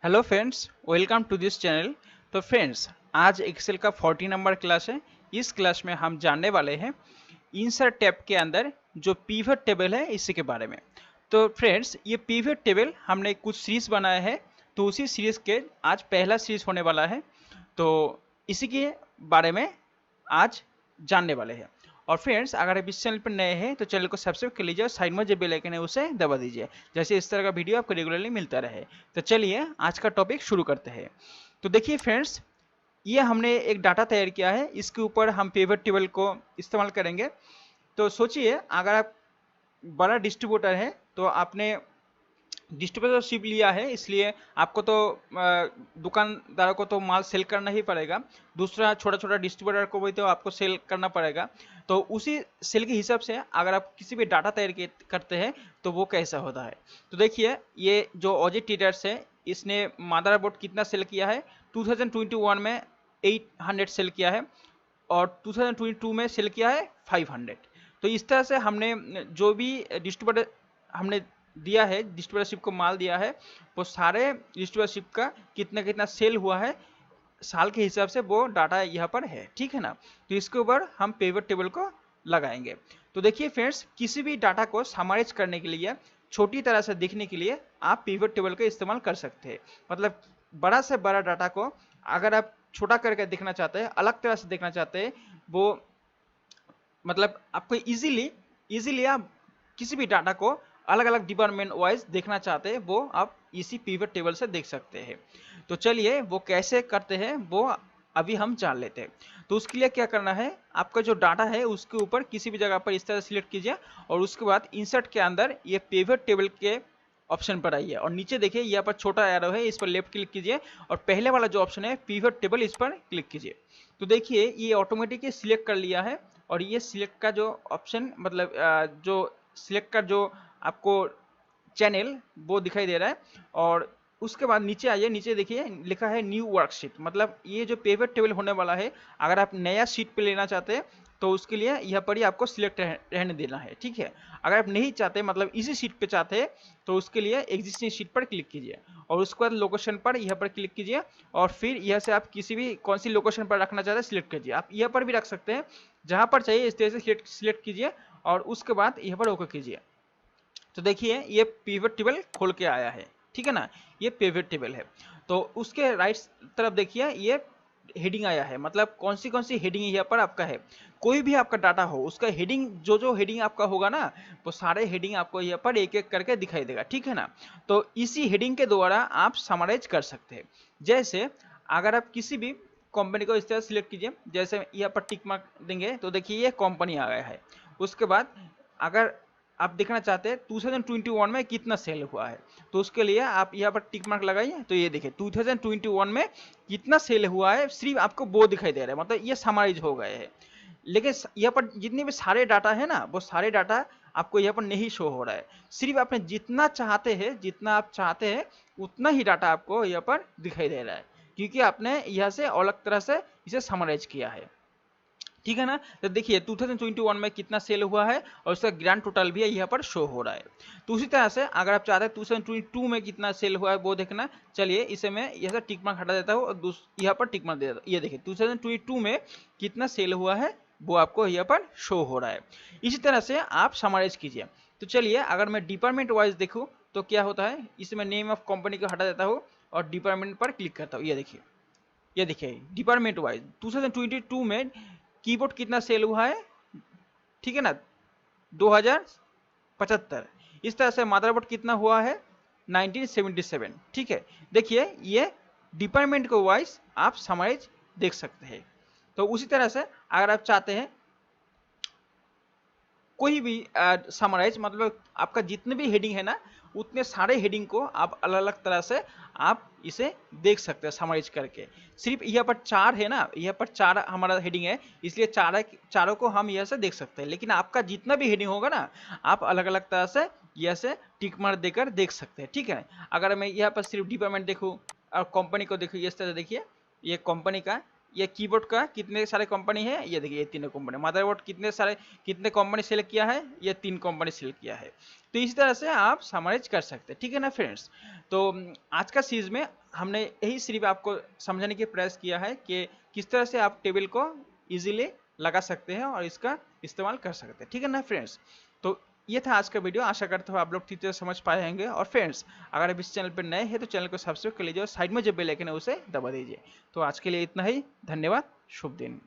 Hello friends, welcome to this channel. तो friends, आज Excel का 40 नंबर क्लास है। इस क्लास में हम जानने वाले हैं इंसर्ट टैब के अंदर जो पिवट टेबल है इसी के बारे में। तो फ्रेंड्स, ये पिवट टेबल हमने कुछ सीरीज बनाया है, तो उसी सीरीज के आज पहला सीरीज होने वाला है। तो इसी के बारे में आज जानने वाले हैं। और फ्रेंड्स, अगर आप इस चैनल पर नए हैं तो चैनल को सब्सक्राइब कर लीजिए और साइड में जो बेल आइकन है उसे दबा दीजिए, जैसे इस तरह का वीडियो आपको रेगुलरली मिलता रहे। तो चलिए आज का टॉपिक शुरू करते हैं। तो देखिए फ्रेंड्स, ये हमने एक डाटा तैयार किया है, इसके ऊपर हम पिवट टेबल को इस्तेमाल करेंगे। तो सोचिए, अगर आप बड़ा डिस्ट्रीब्यूटर है तो आपने डिस्ट्रीब्यूटरशिप लिया है, इसलिए आपको तो दुकानदारों को तो माल सेल करना ही पड़ेगा। दूसरा छोटा छोटा डिस्ट्रीब्यूटर को भी तो आपको सेल करना पड़ेगा। तो उसी सेल के हिसाब से अगर आप किसी भी डाटा तैयार करते हैं तो वो कैसा होता है। तो देखिए, ये जो ऑजिट ट्रेडर्स है, इसने मदरबोर्ड कितना सेल किया है। 2021 में 800 सेल किया है और 2022 में सेल किया है 500। तो इस तरह से हमने जो भी डिस्ट्रीब्यूटर हमने दिया है, डिस्ट्रीब्यूटरशिप को माल दिया है, वो सारे डिस्ट्रीब्यूटरशिप का कितना कितना सेल हुआ है साल के हिसाब से वो डाटा यहाँ पर है, ठीक है ना। तो इसके ऊपर हम पिवट टेबल को लगाएंगे। तो देखिए फ्रेंड्स, किसी भी डाटा को समराइज करने के लिए, छोटी तरह से दिखने के लिए आप पिवट टेबल का इस्तेमाल कर सकते हैं। मतलब बड़ा से बड़ा डाटा को अगर आप छोटा करके देखना चाहते हैं, अलग तरह से देखना चाहते हैं, वो मतलब आपको इजीली इजीली आप किसी भी डाटा को अलग अलग डिपार्टमेंट वाइज देखना चाहते हैं, वो आप इसी पिवट टेबल से देख सकते हैं। तो चलिए वो कैसे करते हैं वो अभी हम जान लेते हैं। तो उसके लिए क्या करना है, आपका जो डाटा है उसके ऊपर किसी भी जगह पर इस तरह सिलेक्ट कीजिए और उसके बाद इंसर्ट के अंदर ये पिवट टेबल के ऑप्शन पर आइए और नीचे देखिए यहाँ पर छोटा एरो है, इस पर लेफ्ट क्लिक कीजिए और पहले वाला जो ऑप्शन है पिवट टेबल, इस पर क्लिक कीजिए। तो देखिए ये ऑटोमेटिकली सिलेक्ट कर लिया है और ये सिलेक्ट का जो ऑप्शन मतलब जो सिलेक्ट का जो आपको चैनल वो दिखाई दे रहा है। और उसके बाद नीचे आइए, नीचे देखिए लिखा है न्यू वर्कशीट, मतलब ये जो पिवट टेबल होने वाला है, अगर आप नया शीट पे लेना चाहते हैं तो उसके लिए यहाँ पर ही आपको सिलेक्ट रहने देना है, ठीक है। अगर आप नहीं चाहते, मतलब इसी शीट पे चाहते हैं, तो उसके लिए एग्जिस्टिंग शीट पर क्लिक कीजिए और उसके बाद लोकेशन पर यहाँ पर क्लिक कीजिए और फिर यहाँ से आप किसी भी कौन सी लोकेशन पर रखना चाहते हैं सिलेक्ट कीजिए। आप यहाँ पर भी रख सकते हैं, जहाँ पर चाहिए इस तरह से सिलेक्ट कीजिए और उसके बाद यहाँ पर ओके कीजिए। तो देखिए ये पिवट टेबल खोल के आया है, ठीक है ना। ये पिवट टेबल है। तो उसके राइट तरफ देखिए ये हेडिंग आया है, मतलब कौन सी हेडिंग यहाँ पर आपका है। कोई भी आपका डाटा हो उसका हेडिंग, जो हेडिंग आपका होगा ना, वो सारे हेडिंग आपको यहाँ पर एक एक करके दिखाई देगा, ठीक है ना। तो इसी हेडिंग के द्वारा आप समराइज कर सकते हैं। जैसे अगर आप किसी भी कंपनी को इस तरह सिलेक्ट कीजिए, जैसे यहाँ पर टिक मार्क देंगे तो देखिए ये कंपनी आ गया है। उसके बाद अगर आप देखना चाहते हैं 2021 में कितना सेल हुआ है, तो उसके लिए आप यहाँ पर टिक मार्क लगाइए। तो ये देखिए 2021 में कितना सेल हुआ है, सिर्फ आपको वो दिखाई दे रहा है, मतलब ये समराइज हो गए हैं। लेकिन यहाँ पर जितने भी सारे डाटा है ना, वो सारे डाटा आपको यहाँ पर नहीं शो हो रहा है। सिर्फ आपने जितना चाहते हैं, जितना आप चाहते हैं उतना ही डाटा आपको यहाँ पर दिखाई दे रहा है, क्योंकि आपने यहाँ से अलग तरह से इसे समराइज किया है, ठीक है ना। तो देखिए 2021 में कितना सेल हुआ है और उसका ग्रैंड टोटल भी यहाँ पर शो हो रहा है। तो उसी तरह से अगर आप चाहते हैं 2022 में कितना सेल हुआ है वो देखना, चलिए इसे मैं यहाँ से टिक मार्क हटा देता हूँ और यहाँ पर टिक मार्क दे देता हूँ। ये देखिए 2022 में कितना सेल हुआ है वो आपको यहाँ पर शो हो रहा है। इसी तरह से आप समराइज कीजिए। तो चलिए अगर मैं डिपार्टमेंट वाइज देखूँ तो क्या होता है, इसे मैं नेम ऑफ कंपनी को हटा देता हूँ और डिपार्टमेंट पर क्लिक करता हूँ। ये देखिए डिपार्टमेंट वाइज 2022 में कीबोर्ड कितना सेल हुआ है, ठीक है ना, 2075। इस तरह से मदरबोर्ड कितना हुआ है, 1977, ठीक है। देखिए ये डिपार्टमेंट को वाइज आप समराइज देख सकते हैं। तो उसी तरह से अगर आप चाहते हैं कोई भी समराइज, मतलब आपका जितने भी हेडिंग है ना, उतने सारे हेडिंग को आप अलग अलग तरह से आप इसे देख सकते हैं समराइज करके। सिर्फ यहाँ पर चार है ना, यहाँ पर चार हमारा हेडिंग है, इसलिए चारों को हम यहाँ से देख सकते हैं। लेकिन आपका जितना भी हेडिंग होगा ना, आप अलग अलग तरह से यहाँ से टिक मार्क देकर देख सकते हैं, ठीक है। अगर मैं यहाँ पर सिर्फ डिपार्टमेंट देखूँ और कंपनी को देखूँ, इस तरह से देखिए ये कंपनी का ये कीबोर्ड का कितने सारे कंपनी है, ये देखिए ये तीनों कंपनी। मदरबोर्ड कितने कंपनी सेलेक्ट किया है, ये 3 कंपनी सेलेक्ट किया है। तो इस तरह से आप समराइज कर सकते हैं, ठीक है ना फ्रेंड्स। तो आज का सीरीज में हमने यही सिर्फ आपको समझाने की प्रयास किया है कि किस तरह से आप टेबल को इजीली लगा सकते हैं और इसका इस्तेमाल कर सकते हैं, ठीक है ना फ्रेंड्स। तो ये था आज का वीडियो, आशा करता हूँ आप लोग ठीक तरह समझ पाए होंगे। और फ्रेंड्स, अगर आप इस चैनल पर नए हैं तो चैनल को सब्सक्राइब कर लीजिए और साइड में जो बेल आइकन है उसे दबा दीजिए। तो आज के लिए इतना ही, धन्यवाद, शुभ दिन।